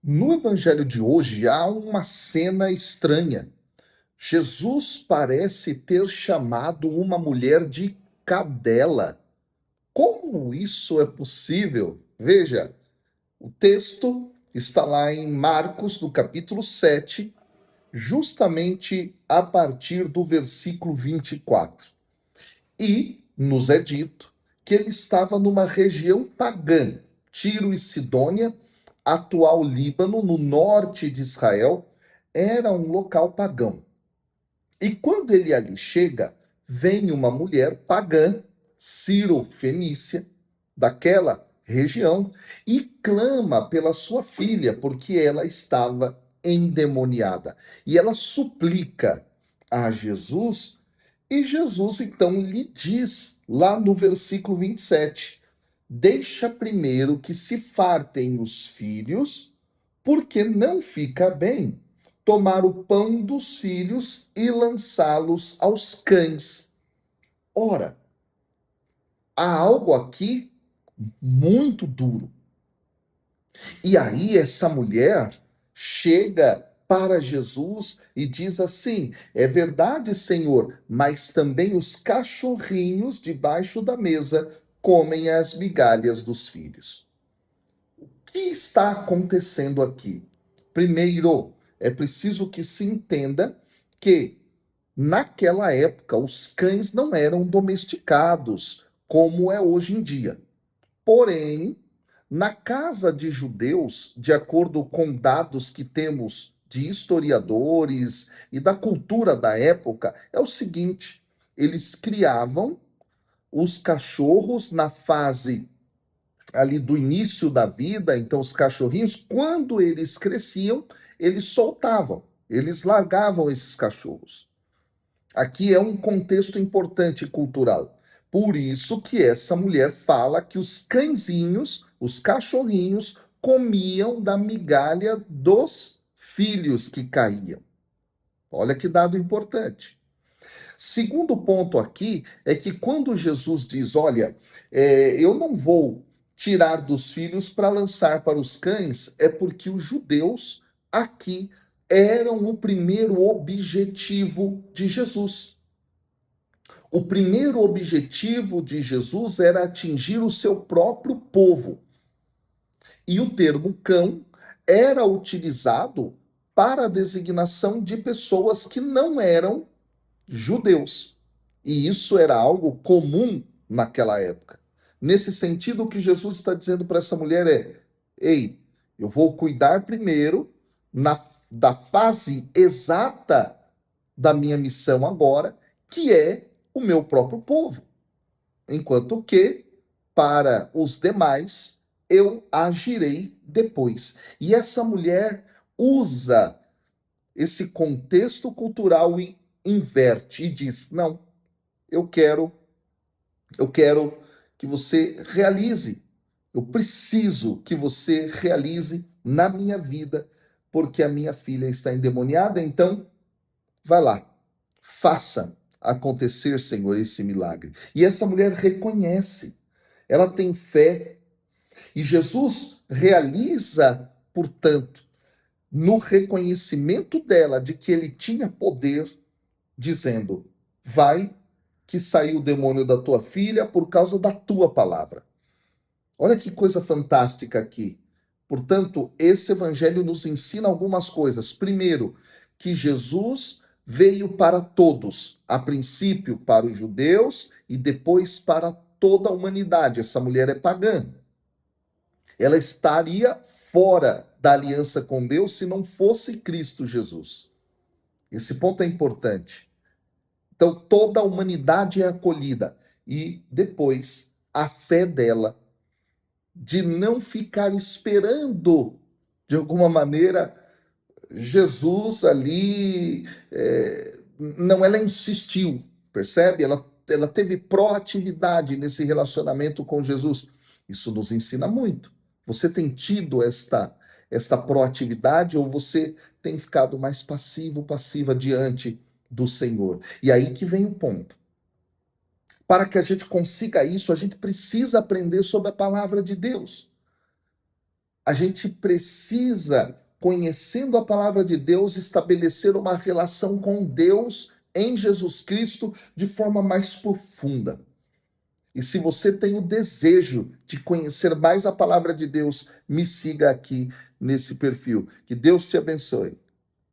No evangelho de hoje há uma cena estranha. Jesus parece ter chamado uma mulher de cadela. Como isso é possível? Veja, o texto está lá em Marcos, no capítulo 7, justamente a partir do versículo 24. E nos é dito que ele estava numa região pagã, Tiro e Sidônia, atual Líbano, no norte de Israel, era um local pagão. E quando ele ali chega, vem uma mulher pagã, Ciro-fenícia, daquela região, e clama pela sua filha, porque ela estava endemoniada. E ela suplica a Jesus, e Jesus então lhe diz, lá no versículo 27, deixa primeiro que se fartem os filhos, porque não fica bem tomar o pão dos filhos e lançá-los aos cães. Ora, há algo aqui muito duro. E aí essa mulher chega para Jesus e diz assim: é verdade, Senhor, mas também os cachorrinhos debaixo da mesa comem as migalhas dos filhos. O que está acontecendo aqui? Primeiro, é preciso que se entenda que naquela época os cães não eram domesticados como é hoje em dia. Porém, na casa de judeus, de acordo com dados que temos de historiadores e da cultura da época, é o seguinte: eles criavam os cachorros na fase ali do início da vida, então os cachorrinhos, quando eles cresciam, eles soltavam, eles largavam esses cachorros. Aqui é um contexto importante cultural. Por isso que essa mulher fala que os cãezinhos, os cachorrinhos, comiam da migalha dos filhos que caíam. Olha que dado importante. Segundo ponto aqui é que quando Jesus diz: olha, eu não vou tirar dos filhos para lançar para os cães, é porque os judeus aqui eram o primeiro objetivo de Jesus. O primeiro objetivo de Jesus era atingir o seu próprio povo. E o termo cão era utilizado para a designação de pessoas que não eram judeus. E isso era algo comum naquela época. Nesse sentido, o que Jesus está dizendo para essa mulher é: ei, eu vou cuidar primeiro da fase exata da minha missão agora, que é o meu próprio povo. Enquanto que, para os demais, eu agirei depois. E essa mulher usa esse contexto cultural e inverte e diz: não, eu quero, eu quero que você realize, eu preciso que você realize na minha vida, porque a minha filha está endemoniada, então vai lá, faça acontecer, Senhor, esse milagre. E essa mulher reconhece, ela tem fé, e Jesus realiza, portanto, no reconhecimento dela de que ele tinha poder, dizendo: vai, que saiu o demônio da tua filha por causa da tua palavra. Olha que coisa fantástica aqui. Portanto, esse evangelho nos ensina algumas coisas. Primeiro, que Jesus veio para todos, a princípio para os judeus e depois para toda a humanidade. Essa mulher é pagã. Ela estaria fora da aliança com Deus se não fosse Cristo Jesus. Esse ponto é importante. Então, toda a humanidade é acolhida. E depois, a fé dela de não ficar esperando, de alguma maneira, Jesus ali. Não, ela insistiu, percebe? Ela teve proatividade nesse relacionamento com Jesus. Isso nos ensina muito. Você tem tido esta proatividade ou você tem ficado mais passivo, passiva diante do Senhor? E aí que vem o ponto. Para que a gente consiga isso, a gente precisa aprender sobre a palavra de Deus. A gente precisa, conhecendo a palavra de Deus, estabelecer uma relação com Deus em Jesus Cristo de forma mais profunda. E se você tem o desejo de conhecer mais a palavra de Deus, me siga aqui nesse perfil. Que Deus te abençoe.